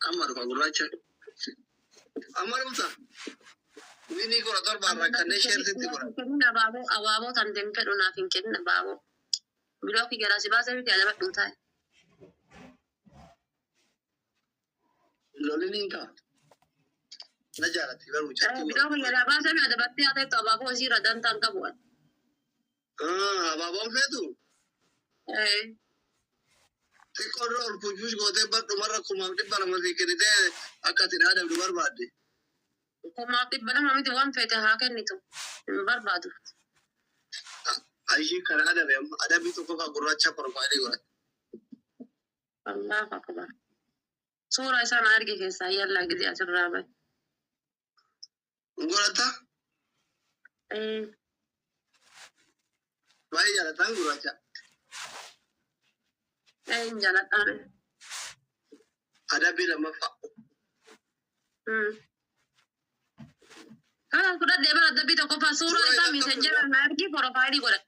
Amar Baguracha. Amar Musa. Winnie Korator Baraka, Nation City. Awabo tandem pero na finken na babo. Bilo ki gara si basa bi kala batutay. Lolininka. Najarati baru cakap. Bilo ki gara basa bi ada batti ate to babo si radan tan ka buat. Babam itu. Tikoror pujush gote bar tumara kumamti paramati kerite akatina ada luar badi. Kumamti bana mami tu wan fete haken itu. Barbadu. Aishi karena ada bitu kok guracha permadi gua. Allah akbar. Sura isa nargi ke saya lagi dia ceraba. Gurata? Baik jalan tang guracha. Jalan tang. Ada bila mafa. Kalau sudah dia ada bitu kok sura isa messenger nargi profile gua.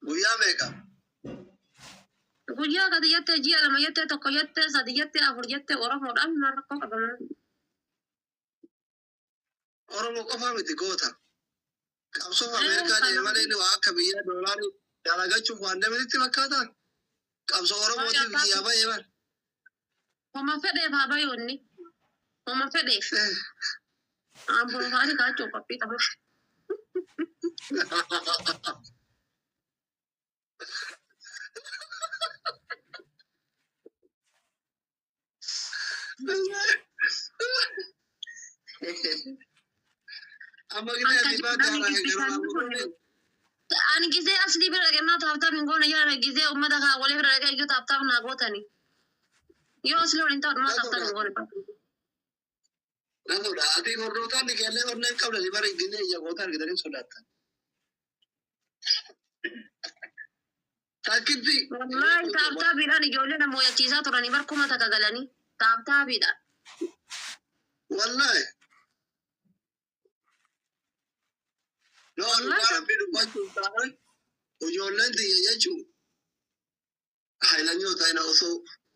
Buya mereka. Buya kata yatte jia lama yatte toko yatte sadi yatte afur yatte orang marah kok apa? Orang mau kau faham itu kota. Kapsul Amerika ni mana ini wah kabiya dolar ni. Jalan gacu anda mesti makata. Kapsul orang mau tu biaya apa ya? Mama fede baba yoni. Mama fede. Ampun hari kacau tapi tahu. Amma gina di baga ani gize asli bira gena tafta min gona yara gize ummada ka wale bira ga yu tafta na gotani yo asli wala inta ma tafta min gona nando da adi gorrota ni kelle orne kabla di bare gine ya gotar gidarin sodata takiti wallahi tafta bira ni jole na moya chiza torani bar kuma takagalani tafta bira wallahi no alwara bidu bachu tahan ujolen di yechu hailanyo taina oso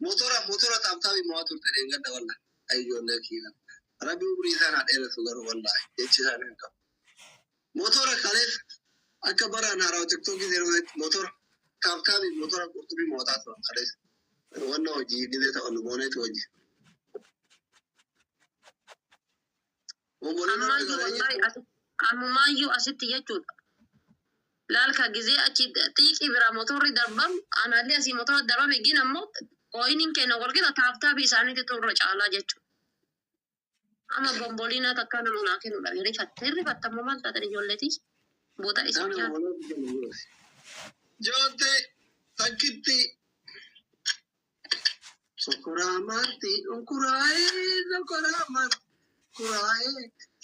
motora tamtabi moatur terenga da wallahi ay jolle kila rabi ubri sana dere sugar wallahi yechi sana ka motora kales akbara na raw tiktok gi zero motor tamtabi motora kurtubi moata to kales wanno ji dile ta onu bone to ji ammayu asitti jechuudha laalka gizee achi xiiqii bira motorri darbam anallee asii motora darbame gin ammoo koyiniin kenna walqixa taaftaabii isaaniitti turre caalaa jechuudha ama bomboliinaa takka nama naa kennu dhabee rifattammoo maal taatan ijoolleeti booda isin Jote takitti sokoramati sokoramati kurae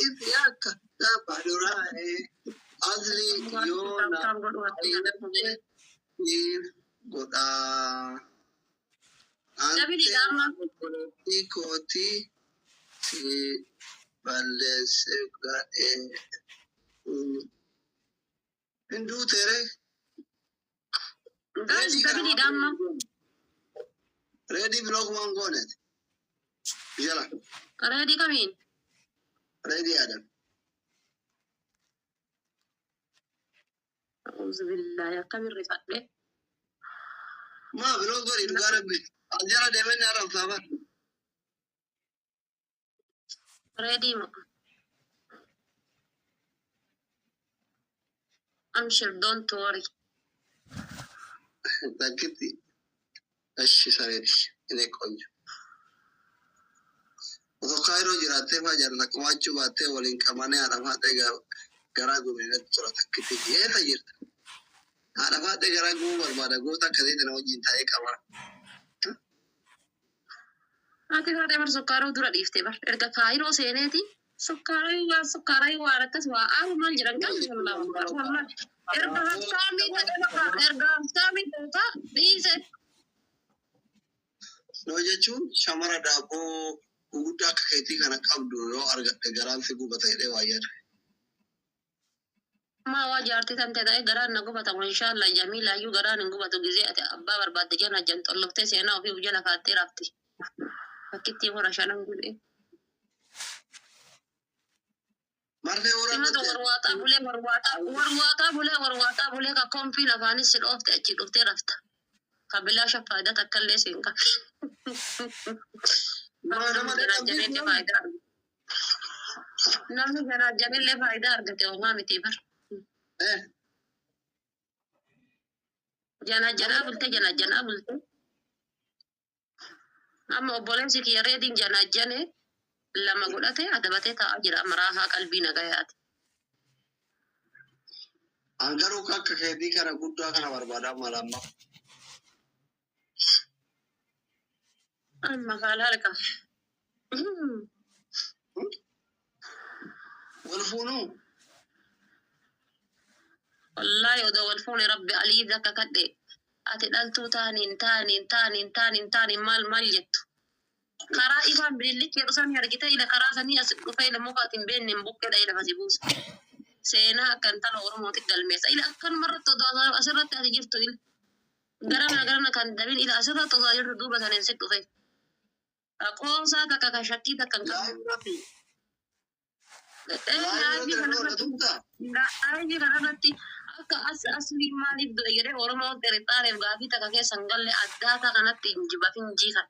ifiaka tapadurae azli yona goda koti si balese gae Hindu tere ready vlog wangonet jala ready kamin ready adam أعوذ بالله يا كبير رفاقه ما vlog gori dugara bi ajara demen aram sabar ready ma I'm sure don't worry takiti ashi saredish ine konjo Oto kairo jirate ma jarna kamachu bate walin kamane aramate garagu menet tura takiti eta jirta aramate garagu barbada gota kadite no jinta e kamara ati hade bar sukaro dura difte bar erga kairo seneti sukarai warakas wa mal jiran kan wallahi erga hastami ta please no jechuun shamara daaboo guguddaa akka keetii kana qabdu yoo argatte garaan fi gubatee waayyaa ما واجرتي تنتهي ده قران نقبة إن شاء الله جميلة يو قران نقبة جزيئة أبا برباد جنا جنت الله تسينا وفي وجنا كاتي رافتي فكتي ورا شنو نقول إيه مرة ورا سمعت ورواتا بولي كقوم في لفاني سلوفت أجي لفتي رفتا قبلا شفايدة تكلي سينكا نمني جنا جنين لي فايدة أرغتي وما متيبر جنا بلتي أما أبولنسي كي ريدين جنا لما قلتي أدبتي تأجر أمراها قلبي نغيات أنغرو كاكا كيدي كان قدوا كان بربادا ملامة أما قال لك والفونو والله يودو الفون ربي علي ذاك كدي أتدلتو تاني مال جتو كرا إيفان بليك يرسان يرجتا إلى كرا سني أسقف إلى مقاتم بين نبوك كده إلى فسيبوس سينا كان تلا ورموت القلميس إلى أكن مرة تضاضر أسرت أتجرتو إلى قرنا كان دبين إلى أسرت تضاضر دوبة سنسكت فيه أقوم ساكا كشكي تكن لا يبرتي لا أيدي كرنتي akka asli maaliif do yere oromoo territaare gaafi taka ke sangalle addata kanatti injiba finji kan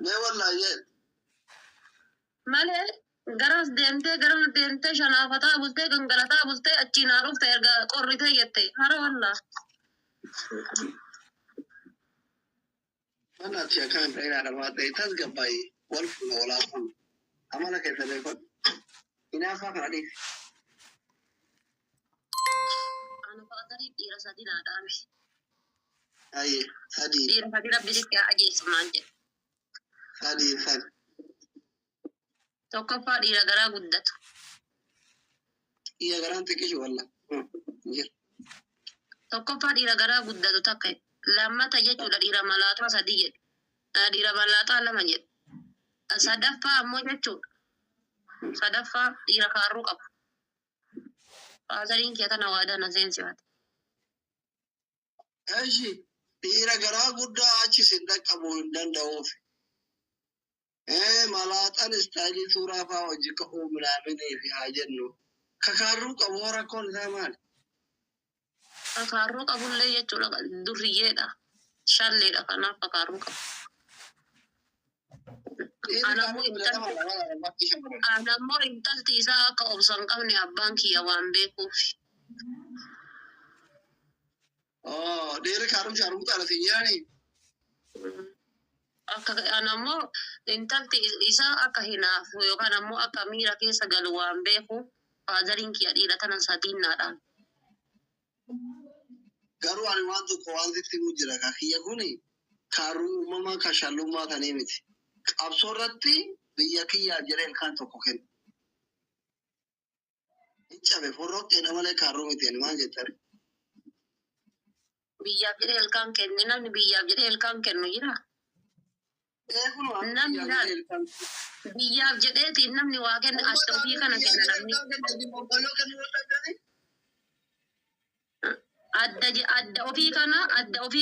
ne wallahi male garas deemte shanaafata bulte gangalata bulte achiin haarufte erga qorrite yette hara walla mana tiya kan dai da ma dai tas gabai wal funa wala kun amala ke tale ko ina fa kana dai ana faatari dira sadina dame ay hadi dira sadina bidik ya aje semanje hadi fan tokko dira gara guddatu iya garante ke walla tokko dira gara guddatu takke lammata jechuudha dira malaata sadi jedhe dira malaata lama jedhe sadaffaa ammoo jechuudha sadaffaa dira kaarruu qabu faatariin kee tana waadana seensifaate Ashi dira gara gudda achi sinda qabu danda'uuf malaatan istaayilii suuraa fa'aa hojii ka'uu midhaamanii fi haa jennu kakaarruu qabu rakkoon isaa maali? Kakaarruu qabullee jechuudha durriyyeedha shalleedha kanaaf kakaarruu qabu. Anammoo intalti isaa akka obsan qabne abbaan kiyya waan beekuuf. Dheerri kaaruu shaaruu xaalatiin yaani. Akka anammoo intalti isaa akka hinaafu yookaan ammoo akka miira keessa galu waan beekuuf faadariin kiyya dhiira tanan sadiinnaadhaan. Garuu ani waan tokko waan sitti himu jira kiyya kuni kaaruu uumamaa kan shallummaa tanii miti. Qabsoo irratti biyya kiyyaa jireen kan tokko kennu. Ichabe forroqeedha malee kaaruu miti maal jettani? Biyyaaf jedhee ilkaan kenne namni biyyaaf jedhee ilkaan kennu jira. Namni biyyaaf jedheeti namni waa kenna adda ofii kana kenna namni. Adda ofii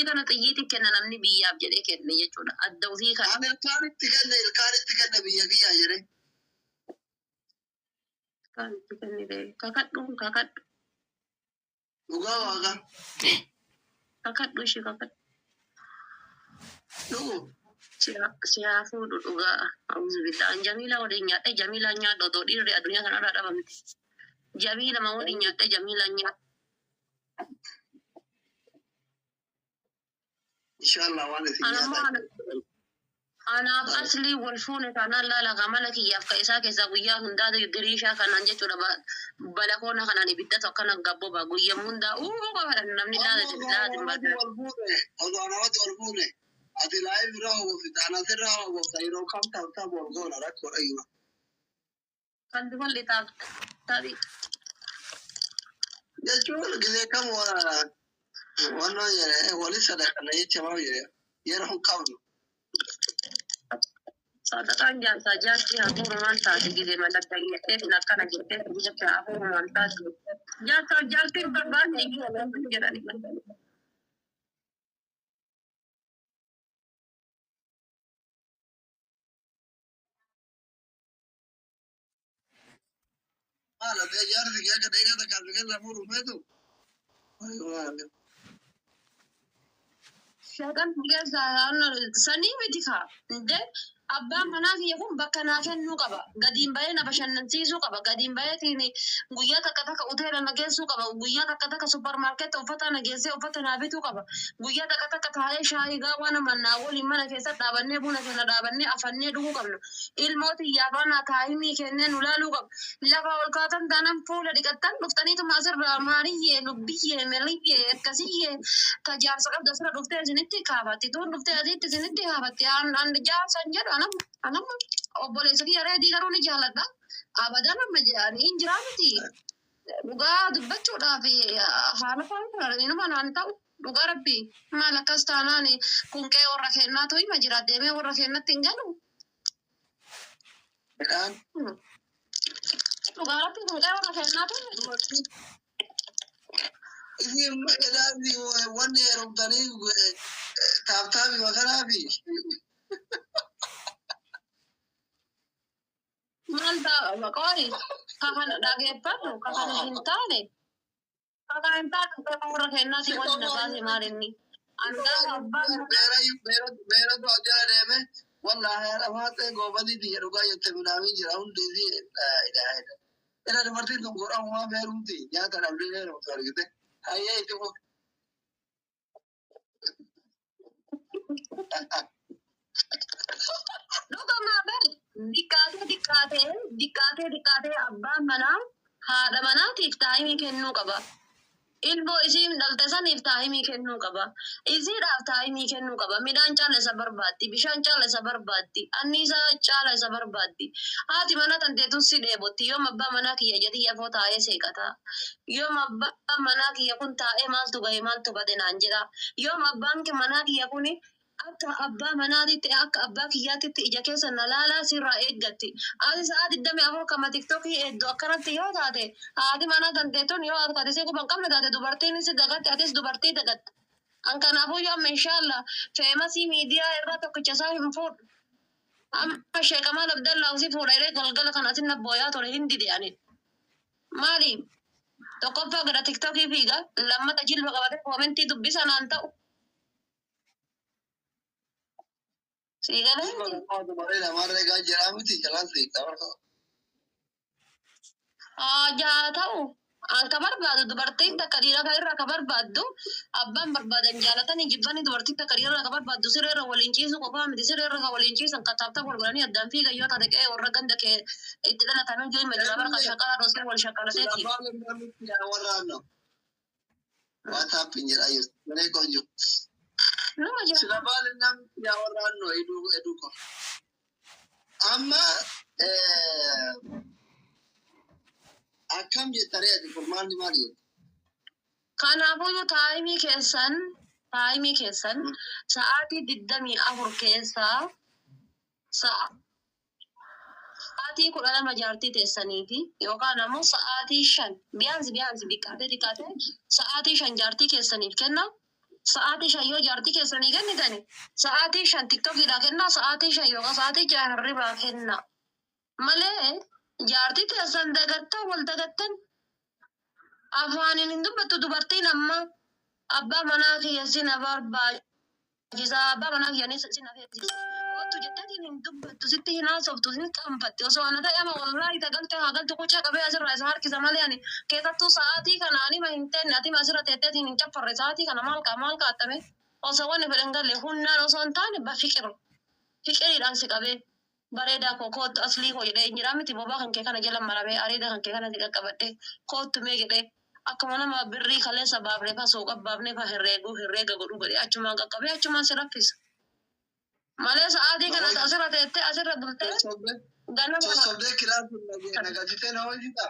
kana xiyyiiti kenna namni biyyaaf jedhee kenne jechuudha. Adda ofii kana. Ilkaan itti kenna biyya kiyyaa jedhee. Ilkaan itti kenne kakadhu. Dhugaa waaqa. Kakadhu ishee kakadhu. Dhugu. Siyaa fuudhu dhugaa. Awuzu bitaan Jamiila waliin nyaadhe Jamiila nyaadha otoo dhiirri addunyaa kanarraa dhabamte. Jamiila ma waliin nyaadhe Jamiila nyaadha. Inshallah waan isin nyaata. Anaaf asli wal fuune kanaan laala kamala kiyyaaf ka isaa keessaa guyyaa hundaa diriishaa kanaan jechuudha balakoona kanaan ibidda tokko kana gabboba guyyaa hundaa qabadan namni laala wal fuune odoo anamatti wal fuune ati laayif irraa hobofita anas irraa hobofta yeroo kam taa'u borgoona rakkoodha iyyuu. Kan duballi taa'u. Jechuun gisee kam wannan wali sadaka na yace ma yara hun qabnu Sadarkaan jaarsaa jaartii hafuurumaan taate gidee mallattee lakkana jettee jecha hafuurumaan taate. Jaarsaa jaartiin barbaade iyyuu jedhani. Maala ta'e jaarsi kee akka dheegaa takka as keessa fuudhu feetu. Shaaqan keessaa sanii miti kaa. Abbaan manaa kiyya kun bakka naa kennuu qaba. Gadiin bahee na bashannansiisuu qaba. Gadiin baheetiin guyyaa takka takka hoteela na geessuu qaba. Guyyaa takka takka supparmaarkeetti uffata na geessee uffata naa bituu qaba. Guyyaa takka takka taa'ee shaayii gaawwaa nama naa waliin mana keessatti dhaabannee buna keenya dhaabannee afannee dhuguu qabna. Ilmooti yaabana taa'imii kennee nu laaluu qaba. Lafa ol kaatan taanaan fuula dhiqattan dhuftaniituma asirraa maariyyee lubbiyyee meliyyee akkasiyyee tajaajila qabda asirra dhuftee isinitti kaafatti. Tuun dhuftee asitti isinitti kaafatti. Jaarsan jedhu anamma obboleessa kiyya reedii garuu ni jaalladha. Abadan amma jedhanii hin jiraa miti. Dhugaa dubbachuudhaaf haala faana inuma naan ta'u dhugaa rabbii maal akkas taanaan kunqee warra kennaatu hima jira deemee warra kennatti hin galu. Dhugaa rabbii kunqee warra kennaatu Isin wanni heerumtanii taaptaafi makanaafi. maal ta'a maqooni kakana dhageeffatu kakana hin taane warra kennaati wanni na baase maal inni. Andaa abbaan Beeratu ajjala deeme wallaahi haadha maatee goobadii biyya dhugaa jette midhaamiin jira hundi isii ilaaha. Ila dubartiin kun godhamumaa beerumti nyaata dhabdee beerumtu argite. Hayyee itti fufi. dhugamaa bari diqqaatee abbaan manaa haadha manaatiif taa'imii kennuu qaba. Ilmoo isiin dhalte saniif taa'imii kennuu qaba. Isiidhaaf taa'imii kennuu qaba. Midhaan caala isa barbaaddi. Bishaan caala isa barbaaddi. Anniisaa caala isa barbaaddi. Haati mana tanteetun si dheebotti. Yoom abbaa manaa kiyya jedhi yafoo taa'ee seeqata. Yoom abbaan manaa kiyya kun taa'ee maaltu gahe maaltu bade naan jedha. Yoom abbaan manaa kiyya kuni akka abbaa manaatitti akka abbaa kiyyaatitti ija keessa na laalaa sirraa eeggatti. Ati sa'a 24 kama tiktokii hedduu akkanatti yoo taate haati manaa dandeettuun yoo akkati si quban qabne taate dubartiin si dagatte atis dubartii dagatte. An kanaafuu yoo amma inshaallah feemasii miidiyaa irraa tokkicha isaa hin fuudhu. Amma sheekamaa Abdallaa si fuudhee galgala kan asin nabbooyaa ture hin dide'anin. Maali? Tokkoffaa gara tiktokii fiiga lammata jilba qabate koomentii dubbisa naan ta'u. Jaa ta'u anka barbaadu dubartiin takka dhiira kan irraa ka barbaaddu abbaan barbaadan jaalatanii jibbanii dubartiin takka dhiira irraa ka barbaaddu siree irra waliin ciisu qofaa miti siree irra ka waliin ciisan kataabta gurguranii addaan fiiga yoo taate qe'ee warra ganda kee itti dhalatanii ijoollee majjira barka shaqaa dhoosee wal shaqalateeti. WhatsApp jedhaa jirtu. Malee qoonjo. Nama jira. Sila baala namni yaa waraannoo eduu ko. Amma akkam jettanii ati furmaanni maal jettu? Kanaafuu taa'imii keessan sa'aatii 24 keessaa sa'aatii 12 jaartii teessaniiti yookaan ammoo sa'aatii 5 biyaansi diqqaatee sa'aatii 5 jaartii keessaniif kenna. Sa'aatii 5 yoo jaartii keessanii kennitani sa'aatii 5 tiktokiidhaa kenna sa'aatii 5 yookaan sa'aatii 6 hirribaa kenna. Malee jaartii teessan dagattan wal dagattan afaanin hin dubbattu dubartiin amma abbaa manaa kiyya sina barbaachisa abbaa manaa kiyyanis sina feesisa. Kottu jetteetiin hin dubbattu sitti hin haasoftu sin qaanfatti osoo ana ta'e ama wallaahi tagaltee hagaltu qucaa qabee asirraa isa harkisa malee ani keessattuu sa'aatii kana anima hin teenne atima asirra teetteetiin hin caffarre sa'aatii kana maal qaaxxame osoo wanni fedhan galle hunnaan osoo hin taane fiqiriidhaan si qabee bareedaa koo koottu aslii koo jedhee jira miti bobaa kan kee kana jala maramee areeda kan kee kana si qaqqabadhee koottu mee jedhee akkuma nama birrii kaleessa baafnee fa sooqa baafnee fa herreega godhu godhee achumaan qaqqabee achumaan si raffisa. Malee sa'aatii kana asirra teettee asirra bultee ganama. Sossobdee kiraasuun nagasitee na hojiidha.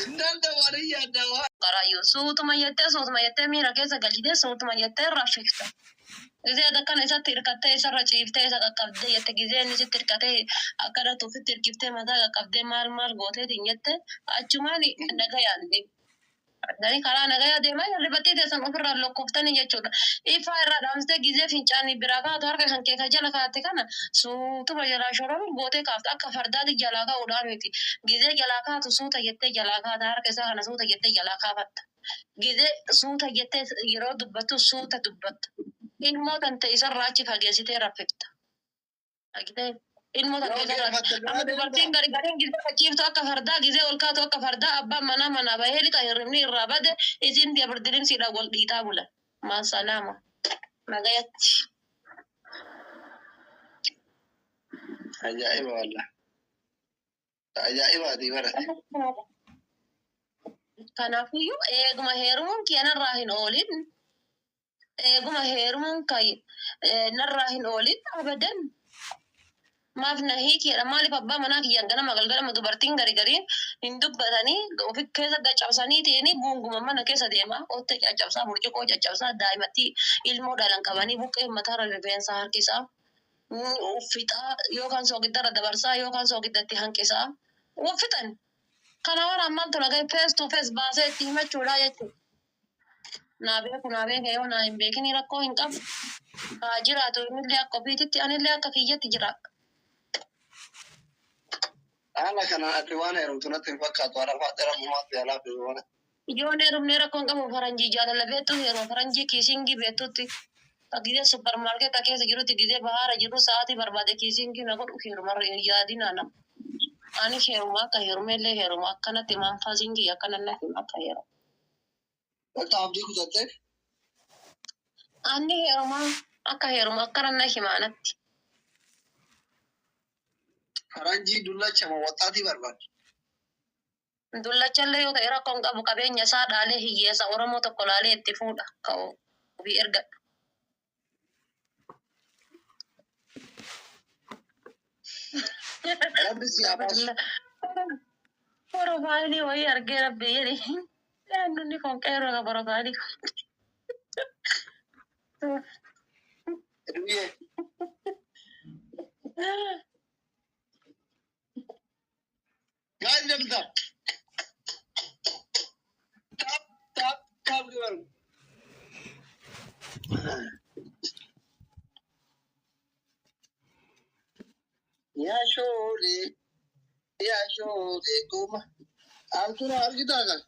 Innanda wariya dawa. Qaraayyuu suutuma jettee miira keessa galchitee suutuma jettee irraa shifta. Gizee ada kana isatti hirkattee isarra ciiftee isa qaqqabdee jette gizee inni sitti hirkatee akkana tuufitti hirkiftee mataa qaqqabdee maal gooteetiin jette achumaan nagayaan deemu. Gani karaa nagayaa deemaa ribattee teessan ofirraa lokkooftanii jechuudha. Ifaa irraa dhaamsitee gizee fincaanii biraa kaatu harka kan kee kan jala kaa'atte kana suutuma jalaa shororuu gootee kaafta akka fardaati jalaa kaa'uudhaan miti. Gizee jalaa kaatu suuta jettee jalaa kaata harka isaa kana suuta jettee jalaa kaafatta. Gizee suuta jettee yeroo dubbattu suuta dubbatta. Ilmoo kan ta'e isarraa achi fageessitee raffifta. Ilmoo kan keessarraa amma dubartiin gari gizee fachiiftu akka fardaa gizee ol kaatu akka fardaa abbaan manaa bahee lixa hirribni irraa bade isin birdilimsiidhaan wal dhiitaa bulan. Maasalaama. Nagayatti. Ajaa'iba wallah. Ajaa'ibaati barate. Kanaafiyyuu eeguma heerumuun kee narraa hin oolin. Eeguma heerumuun kee narraa hin oolin abadan. Maaf na hiikeedha maaliif abbaa manaa kiyyaan ganama galgalama dubartiin garii hin dubbatanii ofi keessa caccabsanii ta'anii gunguma mana keessa deemaa ootte caccabsaa burcuqoo caccabsaa daa'imatti ilmoo dhalan qabanii buqqee mataarra rifeensa harkisaa uffixaa yookaan soogiddarra dabarsaa yookaan soogiddatti hanqisaa uffixan. Kana waan ammaan tuna gahee face to face baasee itti himachuudha jechuudha. Naa beeku yoo naa hin beekini rakkoo hin qabu. Haa jiraatu innillee akka ofiititti anillee akka kiyyatti jiraadha. Haala kana ati waan heerumtu natti hin fakkaatu haadha faadhera mumaatti yaalaa fi waan. Ijoon heerumnee rakkoon qabu faranjii jaalala beektu yeroo faranjii kiisingii beektutti gizee suppermaarkeeta keessa jirutti gizee bahaara jiru sa'aatii barbaade kiisingii na godhu heerumarra yaadinaa nama. Ani heerumaa akka heerumeellee heerumaa akkanatti manfaasingii akkanallee akka heerumu. Bakka abdii kutattee? Ani heerumaa akka heerumaa akkananna himaanatti. Faranjii dullacha moo waxxaatii barbaadu? Dullachallee yoo ta'e rakkoon qabu qabeenya isaa dhaalee hiyyeessa Oromoo tokko laalee itti fuudha ka'u ofii ergadhu. Rabbi si abaasu. Porofaayilii wayii argee rabbi jedhi. Nunni kun qeerroo ka porofaayilii. Eduuyee. Guys, them up. Tap, girl. Ya shole, kuma. Altuna argita kan.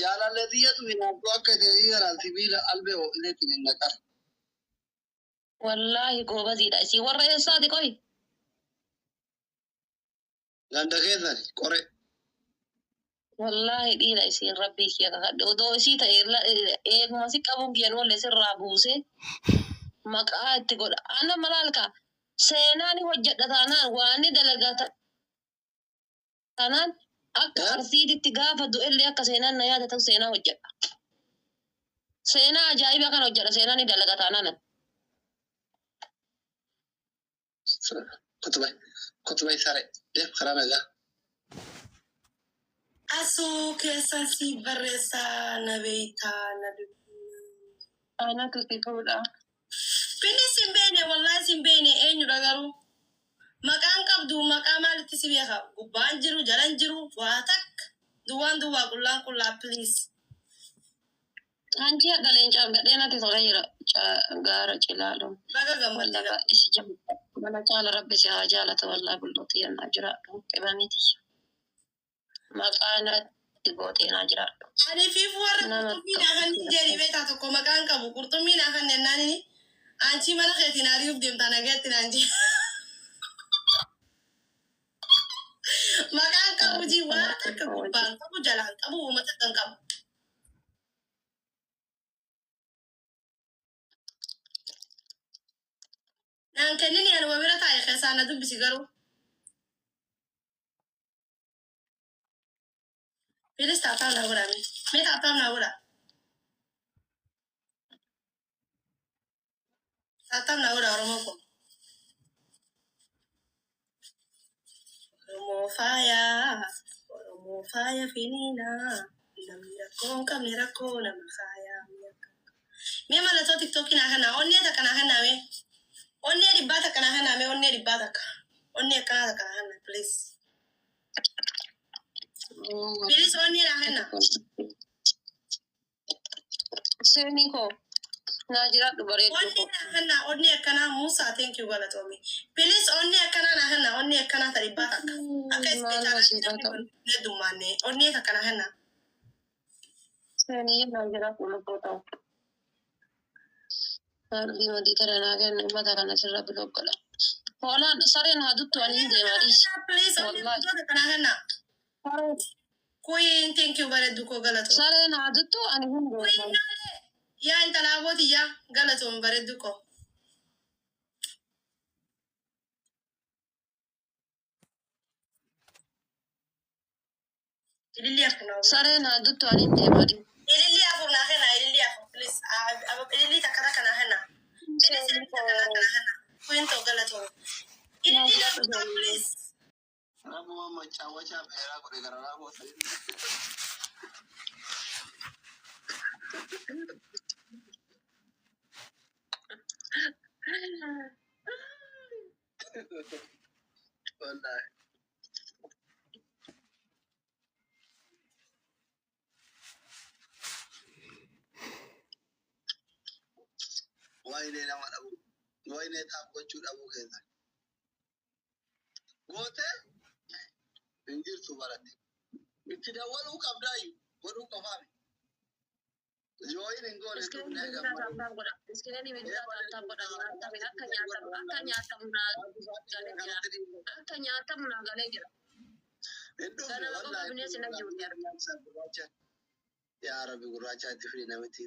Jalalle diya tu ina to akka te yara altibila albeo iletin nakar. Wallahi goobasiidha isii warra eessaati qoy. Ganda keessan qore. Wallahi dhiira isiin rabbii kiyya kakadhe odoo isii ta'e eeguma si qabuun kiyyan walle sirraa buuse maqaa itti godha. Ana malaalka seenaan hojjedha taanaan waan inni dalagata taanaan akka arsiititti gaafa du'ellee akka seenaan na yaada ta'u seenaa hojjedha. Seenaa ajaa'ibaa kan hojjedha seenaan ni dalaga taanaan. Kutubay sare. Karaa nagaa. Asoo keessa si barreessaa na beektaa na dubbisa. Ana tuqituudha. Bini simbeene wallahi simbeene eenyudha garuu maqaan qabdu maqaa maalitti si beeka gubbaan jiru jalan jiru waa takka duwwaa qullaan qullaa please. Anji galeen caamgadhee natti tola jira gaara cilaaluun. Baga gammadda. Wallaga isi jabu. Mana caala rabbi si haa jaalata wallaa bullooti yennaa jiraadhu qibaniiti. Maqaan itti gooteenaa jiraadhu. Ani fi warra qurxummiin afaan jedhanii beektaa tokko maqaan qabu qurxummiin afaan nennaanini anchi mana keetiin ari'uuf deemtaa nagaatti naan jee. Maqaan qabu jiwaa takka gubbaan qabu jalaan qabu uummata kan qabu. Naan kennini ani wabira taa'e keessaa na dubbisi garuu. Bilis taataa na godha mee taataa na godha. Taataa na godha Oromoo kun. Oromoo Oromoo faaya finiina. Namni rakkoon qabne rakkoo nama faaya. Mee mallattoo TikTokii naa kana onnee takka naa kana mee. Onnee dhibbaa takka naa kana mee onnee dhibbaa takka. Onnee akkanaa takka naa kana please. Please onnee naa kana. Seeniko. Najira dubareetu. Onnee akkanaa Musaa thank you galatoome. Please onnee akkanaa naa kana onnee akkanaa ta dhibbaa takka. Akka ispeechaa dummaanne onnee takka naa kana. Seenii najira kulukoota. Harbi madii taranaa kennu mata kana sirra biloggola. Hoolaan sareen haaduttu ani deemaadhis. Please onnee takka naa kana. Queen thank you bareeddu koo galatoome. Sareen haaduttu ani hin deemaadhis. Yaa intalaa booti yaa galatoome bareeddu koo. Ililii afurnaa. Sareen haaduttu ani hin deemaadhis. Ililii afurnaa kana ililii afur please. Ililii takka takka naa kana. Please ililii takka naa kana. Queen too galatoome. Ililii afurnaa please. Rabuma macaawwacha beeraa godhe garaa boosanii. Wallahi. Wayne nama dhabu. Wayne taaf gochuu dhabuu keessa. Goote hin jirtu barate. Itti dawwaluu qabdaayu godhuu qofaami. Jooyin hin goone tunnee gammadu. Iskireen ibiddaa taa'aa godhama. Akka nyaatamu naa galee jira. Ganama qofa bineensi na jiru jira. Yaa Rabbi gurraacha itti fidi namatti.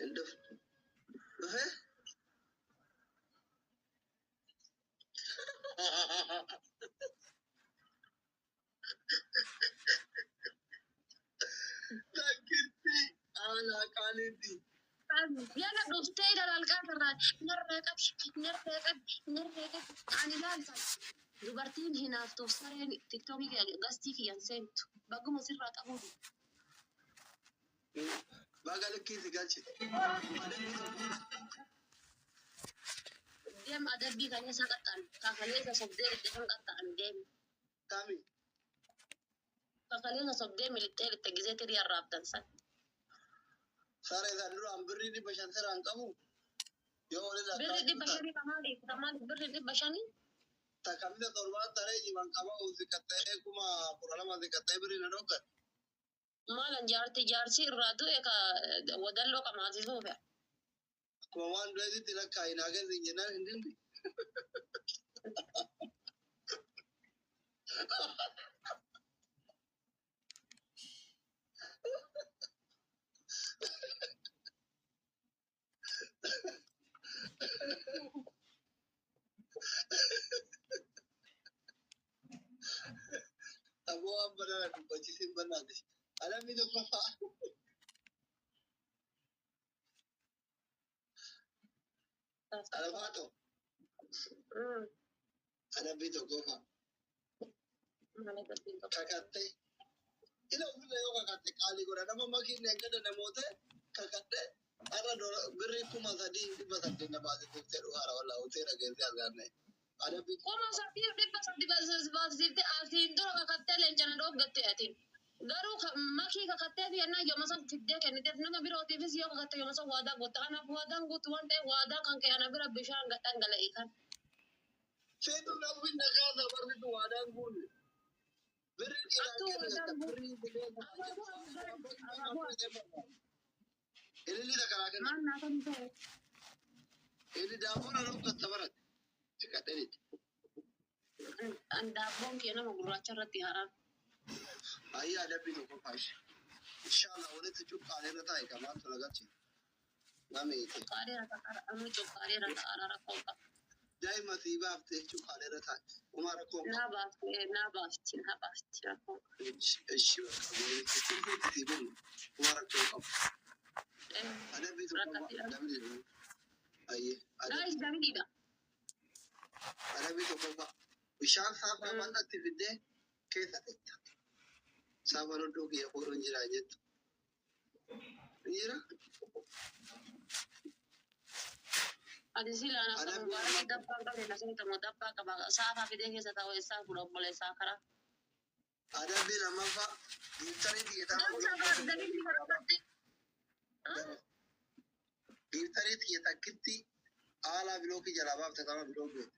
Enduf. Dhufee? Takkitti aanaa qaalitti. Yana dhuftee dalaalqaa irraa narree qabi. Ani ilaalta. Dubartiin hinaaftuuf sareen tiktookii gastii kiyyan seentu. Bagguma sirraa qabuu. Baga likkiiti galchi. Deem adabbii kan isa qaxxaan. Kakaleessa sobdee litte kan qaxxaan deemi. Kami? Kakaleessa sobdee milittee litte gisee tirii arraabdan san. Saree isaan duraan birrii 500 siraan qabu. Yoo walirraa Birri 500 kamaaliif birri 500? Takamisa torbaan taree jiban qaba siqattee kuma 12 siqattee birrii na dhoggan. Maalan jaarsi irraa du'e ka wadalloo qamaasisuu fe'a. Kuma waan du'eetitti lakkaa hin agarsiin jennaan hin dinni. Aboo waan banana dubbachisiin bannaati. Alamni tokkoffaa. Alafaato. Alamni tokkoffaa. Kakattee. Ila ofirra yoo kakatte qaalii godha nama makiinni eeggata namoota kakatte har'a birrii 3,800 na baasifte dhugaara wallaa hoteera geessee arganne. Kuma sadii dhibba sadii baasifte asiin dura kakattee leencana dhooggatte atiin. Garuu makii kakattee fi ennaa yooma san fiddee kenniteef nama birootiifis yoo kakatte yooma san waadaa goote. Kanaaf waadaan guutuu waan ta'eef waadaa kan ka'e ana bira bishaan dhangala'e kan. Seetu namni nagaasa barri waadaan guunne. Ililli dakaraa kenna. Inni daabboon haroon kattabarate. Siqadheeniti. Daabboon kee nama gurraacha irratti haaraan. Ayyaa adabbii tokko faashi. Inshallah walitti cuqqaalee taa'e kamaatu nagarchi. Nameeti. Cuqqaalee ta'aa rakkoo qaba. Daa'ima sii baaftee cuqqaalee taa'e. Kuma rakkoo qaba. Naa baafti rakkoo qaba. Ishi bakka walitti cuqqaalee sii bunni. Kuma rakkoo qaba. Adabbii tokko adabbii. أي Guys, Davididha. أنا بيتوقع بشان سافر ما تفيده كيف تت سافر دوك يقول إنجيل أجد إنجيل Adi sila na sa mukha ng dabba ka rin kasi ito mo dabba ka ba sa kapiteng sa tao isa bulog mula sa kara. أنا بيلا ما فا بيتري تيجي Dami sa kara dami di karapati. بيتري تيجي تكتي على بلوكي جلاباب تتابع بلوكي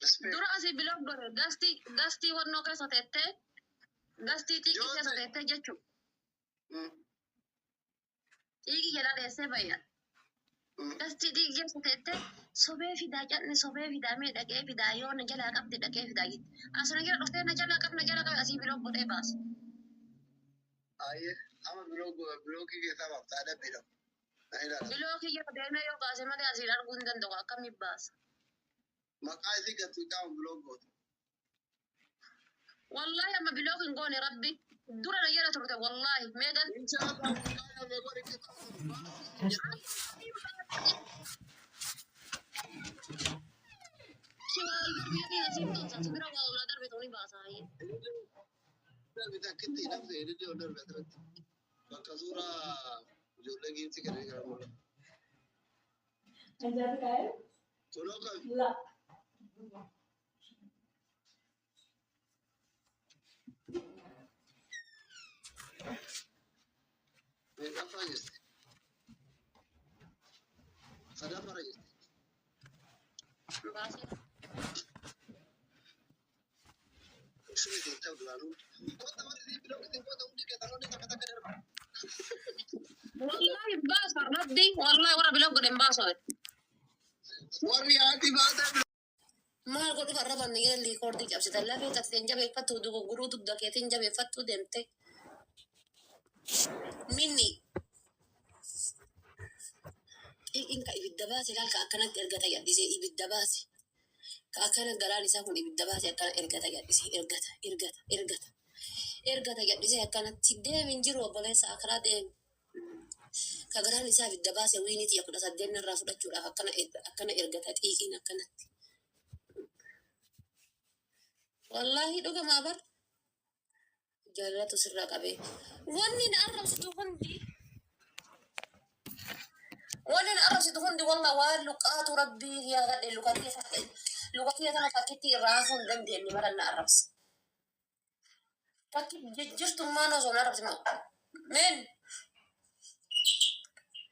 بس Dura kasi bilog bare gasti warno ka sa tete. Gasti tiki ka sa tete jechu. Tiki jala dese bayan. Gasti tiki ka sa tete sobe fida jatne sobe fida me dage fida yo na jala kapti dage fida git. Asuna jala doste na jala kap asi bilog bote bas. أيه أما بلوكي كتابة تادا بيلو نهيلا Bilog ki jala dena yo kasi mali asilar gundan do kami bas. ما قاعد يقطع كام بلوكو والله اما بلوك نقول ربي دور انا جرى ترته والله ميدان إن شاء الله أنا بقول لك شوال بيدي نسيب دون سبرا ولا درب توني باساي بتأكد نفسه إذا جو دور بترد بكسورة جولة جيمس كده كلام ولا أنت كاير؟ كلوكا لا. من أفاجس هذا فرجس باسي شو اللي تقولانو كنت ما تدري بلوك تقول تقول كده ترى أنت كده كده والله باص ردي والله ورا بلوك دم باصات وري عادي بعد ما قلت قرب ان يجي اللي كوردي جاب ستلا في تسين جاب فتو دو غرو دو دكيتين جاب فتو دمته مني إنك إبدباسي لا كأكنك إرجع يا ديسي إبدباسي كأكنك جلالي ساكن إبدباسي أكن إرجع يا ديسي إرجع يا ديسي أكنك تدي من جرو بله ساكرات كجلالي ساف إبدباسي ويني تيا كذا سدين الرافضة جورا أكن إرجع تيجي أكنك والله دوكا ما بر جلالة تسرع كبي وني نعرف ستوهندي وانا اعرف تكون دي والله واللقات ربي يا غد لقاتي انا فكيتي راسون دندي اللي مرة نعرف فكيت جرت ما نوزو نعرف ما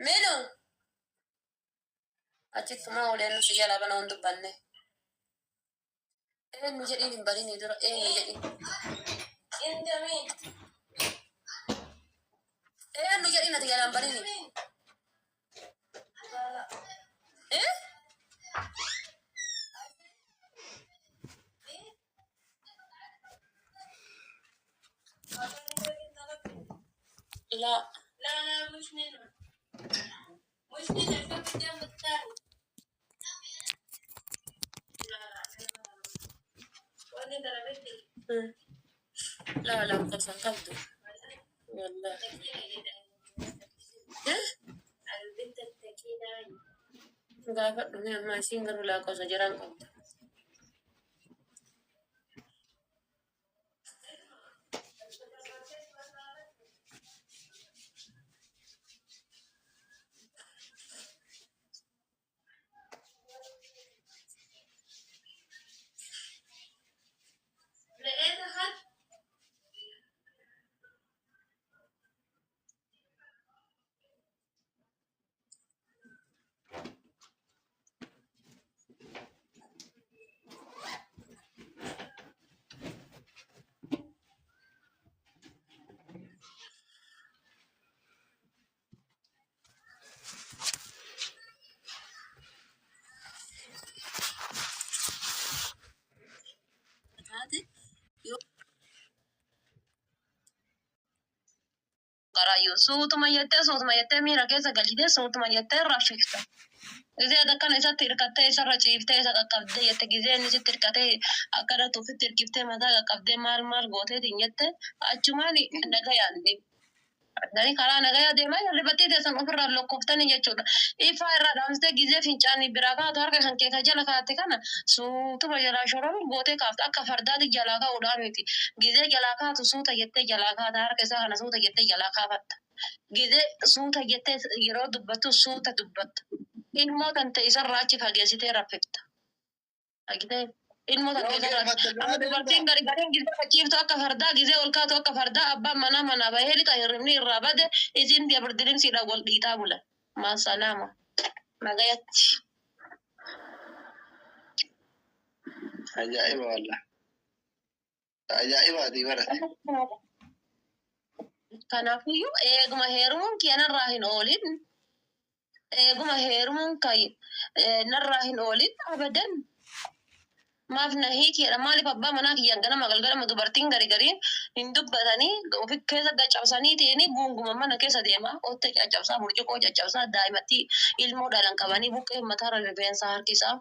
منو اجيت ما هو لانه سجل ابنا وندب بني ايه نجري من بالي ندر ايه نجري انت مين ايه نجري نتجلى بالي ايه لا مش منه مش منه الفكر جنب الثاني وانا ضربتني لا قصة قبضه والله البنت التكينة قافت دنيا ما سينغر ولا قصة جران قبضه قرايو صوت ما يتة ميرا كيسا قلجدة صوت ما يتة رافقتا إذا هذا كان إذا تركته إذا رجيفته إذا كقبضة يتجزء إذا تركته أكره توفي تركيبته ماذا كقبضة مال قوته دينيته أجمعني نجاي عندي Dari karaa nagaya deemaa jarri battee teessan ofirraa lokkoftanii jechuudha. Ifaa irraa dhaamsitee gizee fincaanii biraa kaatu harka kan keessa jala kaa'atte kana suutuma jalaa shororuun gootee kaafta akka fardaatti jalaa kaa'uudhaan miti. Gizee jalaa kaatu suuta jettee jalaa kaata harka isaa kana suuta jettee jalaa kaafatta. Gizee suuta jettee yeroo dubbattu suuta dubbatta. Ilmoo kan ta'e isarraa achi fageessitee raffifta. Agitee ilmoo kan ta'e amma dubartiin gari gizee fachiiftu akka fardaa gizee ol kaatu akka fardaa abbaan mana bahee lixa hirribni irraa bade isin birdilimsiidhaan wal dhiitaa bulan. Maasalaama. Nagayatti. Ajaa'iba wallah. Ajaa'iba adii barate. Kanaafiyyuu eeguma heerumuun kee narraa hin oolin. Eeguma heerumuun narraa hin oolin abadan. Maaf na hiikeedha maaliif abbaa manaa kiyyaan ganama galgalama dubartiin gariin hin dubbatanii ofi keessa caccabsanii ta'anii gunguma mana keessa deemaa otte caccabsaa burcuqoo caccabsaa daa'imatti ilmoo dhalan qabanii buqqee mataarra rifeensaa harkisaa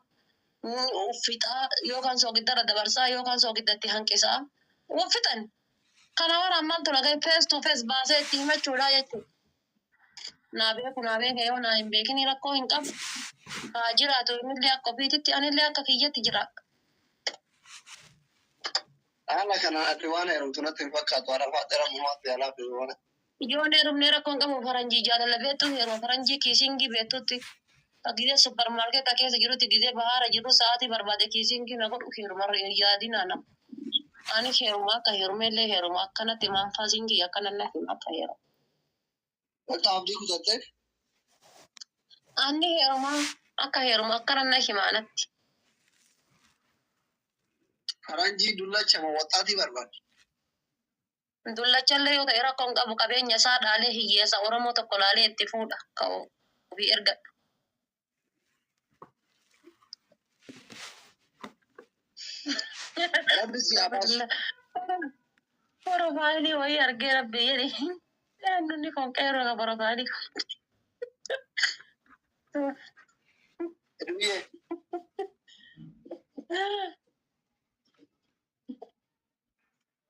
uffixaa yookaan soogiddarra dabarsaa yookaan soogiddatti hanqisaa uffixan. Kana waan ammaan tona ga'e face to face baasee itti himachuudha jechuudha. Naa beeku yoo naa hin beekini rakkoo hin qabu. Haa jiraatu innillee akka ofiititti anillee akka kiyyatti jira. Ala kana ati waan heerumtu natti hin fakkaatu haadha faadhera mumaatti alaa fi waan. Ijoollee dhumnee rakkoon qabu faranjii jaalala beektu yeroo faranjii kiisingii beektutti gizee suppermaarkeeta keessa jirutti gizee bahaara jiru sa'aatii barbaade kiisingii na godhu heerumarra yaadinaa nama. Ani heeruma akka heerumeellee heeruma akkanatti manfaasingii akkanallee akka heeru. Wanta abdii kutattee? Ani heeruma akka heeruma akkananna himaanatti. Faranjii dullacha ma waxaatii barbaadu? Dullachallee yoo ta'e rakkoon qabu qabeenya isaa dhaalee hiyyeessa Oromoo tokko laalee itti fuudha ka'u ofii ergadhu. Rabbi si abaasu. Porofaayilii wayii argee rabbi jedhe. Nunni kun qeerroo ka porofaayilii. Duyyee.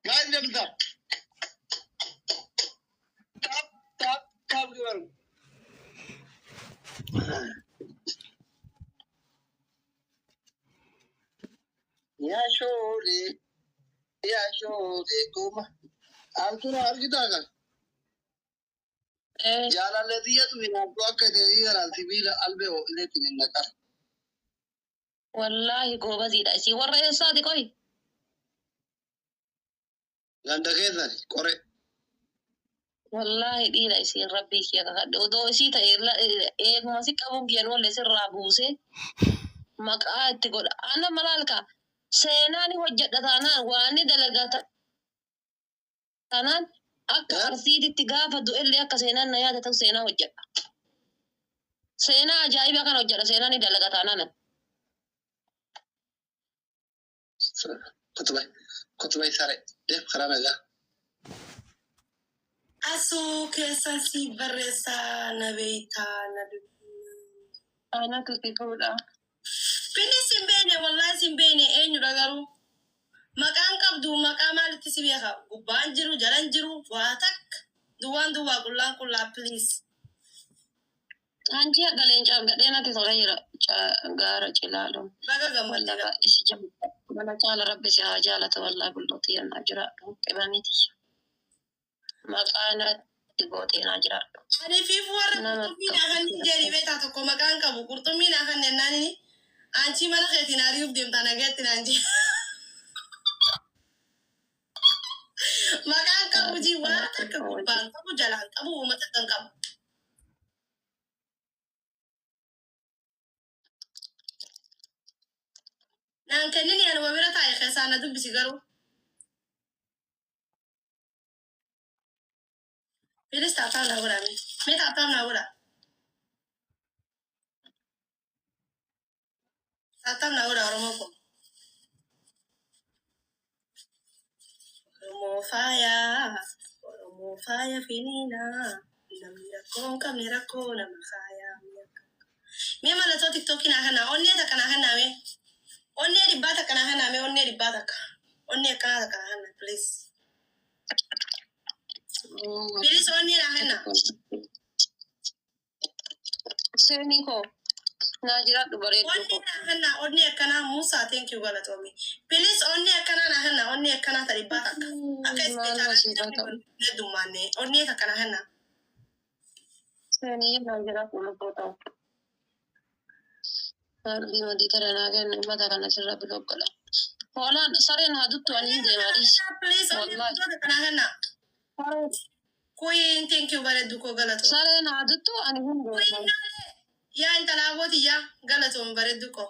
Guys, them up. Tap, girl. Ya shole, kuma. Altura argita kan. Jaalala diyyatu hinaaftu akka ta'e garaa sibiila albee ileetiin hin naqar. Wallaahi goobaziidha isii warra eessaati qoyi. Ganda keessani qore. Wallahi dhiira isiin rabbii kiyya kakadhe odoo isii ta'e eeguma si qabuun kiyyan walle sirraa buuse maqaa itti godha. Ana malaalka seenaan hojjedha taanaan waan ni dalagata taanaan akka arsiititti gaafa du'ellee akka seenaan na yaada ta'u seenaa hojjedha. Seenaa ajaa'ibaa kan hojjedha seenaan ni dalaga taanaan. Kutuba isare def karaa nagaa. Asuu keessan si barreessaa na beektaa na dubbii. Ana tuti fuudha. Bini simbeene wallahi simbeene eenyudha garuu maqaan qabdu maqaa maalitti si beeka gubbaan jiru jalan jiru waa takka duwwaa qullaan qullaa please. Anji agaleen caangadhee natti tola jira gaara cilaaluun. Baga gammadda. Isi jabu. Mana caala rabbi si haa jaalata wallahi bullooti yannaa jiraadhu qibaniiti. Maqaana itti gooteenaa jiraadhu. Ani fi warra qurxummiin afaan jedhee beektaa tokko maqaan qabu qurxummiin afaan jennaan inni anchi mana keetiin ari'uuf deemtaa nagaatti naan jee. Maqaan qabu jii waa takka gubbaan qabu jalaan qabu uummata kan qabu. Naan kennini ani wabira taa'e keessaa na dubbisi garuu. Bilis taataam naa godhaa mee taataam naa godhaa. Taataam naa godhaa Oromoo kun. Oromoo faaya finiinaa namni rakkoo hin qabne rakkoo nama faayaa. Mee mallattoo tiktookiin haa kanaa onnee takka naa kanaa mee. Onnee dhibbaa takka naa kanaa mee onnee dhibbaa takka. Onnee akkanaa takka naa kanaa please. Bilis onni na henna. Seniko. Najira dubare Onni na henna onni akkana Musa thank you galatomi. Bilis onni akkana na henna onni akkana taribata. Akka ispeetala ne dumane onni akkana henna. Seni najira kulupota. Harbi madi tarana gen mata kana sirra bilokala. Hola saren haduttu anin de maris. Please onni akkana henna. Queen thank you bareduko galato. Saren haduttu anin de. Ya intalaboti ya galato bareduko.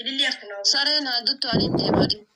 Ilili akkana. Saren haduttu anin de maris.